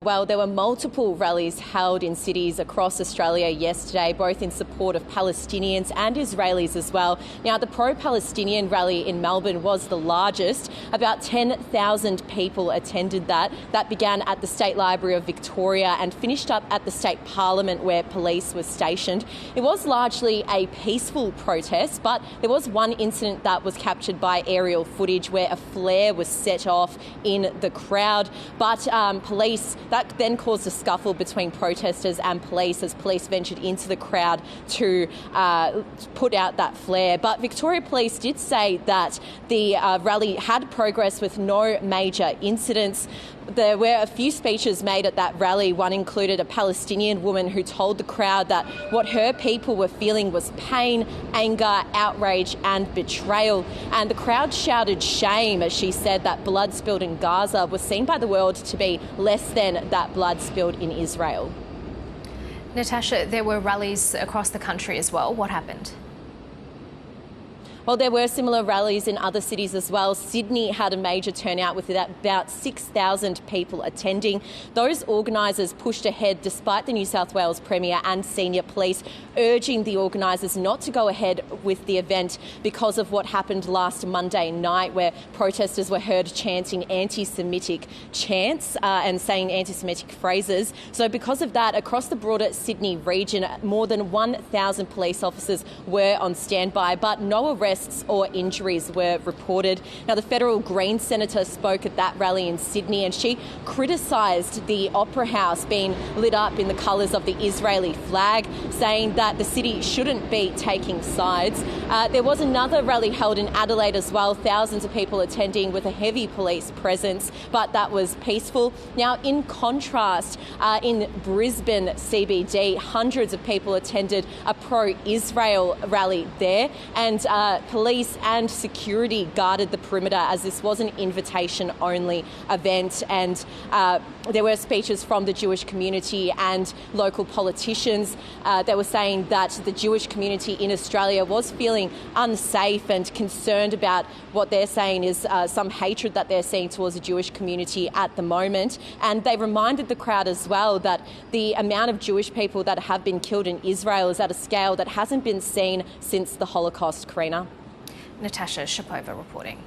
Well, there were multiple rallies held in cities across Australia yesterday, both in support of Palestinians and Israelis as well. Now, the pro-Palestinian rally in Melbourne was the largest. About 10,000 people attended that. That began at the State Library of Victoria and finished up at the State Parliament, where police were stationed. It was largely a peaceful protest, but there was one incident that was captured by aerial footage where a flare was set off in the crowd. But that then caused a scuffle between protesters and police as police ventured into the crowd to put out that flare. But Victoria Police did say that the rally had progress with no major incidents. There were a few speeches made at that rally. One included a Palestinian woman who told the crowd that what her people were feeling was pain, anger, outrage and betrayal. And the crowd shouted shame as she said that blood spilled in Gaza was seen by the world to be less than that blood spilled in Israel. Natasha, there were rallies across the country as well. What happened? Well, there were similar rallies in other cities as well. Sydney had a major turnout with about 6,000 people attending. Those organisers pushed ahead despite the New South Wales Premier and senior police urging the organisers not to go ahead with the event because of what happened last Monday night, where protesters were heard chanting anti-Semitic chants and saying anti-Semitic phrases. So because of that, across the broader Sydney region, more than 1,000 police officers were on standby, but no arrests or injuries were reported. Now, the federal Greens senator spoke at that rally in Sydney and she criticised the Opera House being lit up in the colours of the Israeli flag, saying that the city shouldn't be taking sides. There was another rally held in Adelaide as well, thousands of people attending with a heavy police presence, but that was peaceful. Now, in contrast, in Brisbane CBD, hundreds of people attended a pro-Israel rally there, and police and security guarded the perimeter as this was an invitation-only event. And there were speeches from the Jewish community and local politicians. They were saying that the Jewish community in Australia was feeling unsafe and concerned about what they're saying is some hatred that they're seeing towards the Jewish community at the moment. And they reminded the crowd as well that the amount of Jewish people that have been killed in Israel is at a scale that hasn't been seen since the Holocaust, Karina. Natasha Shapova reporting.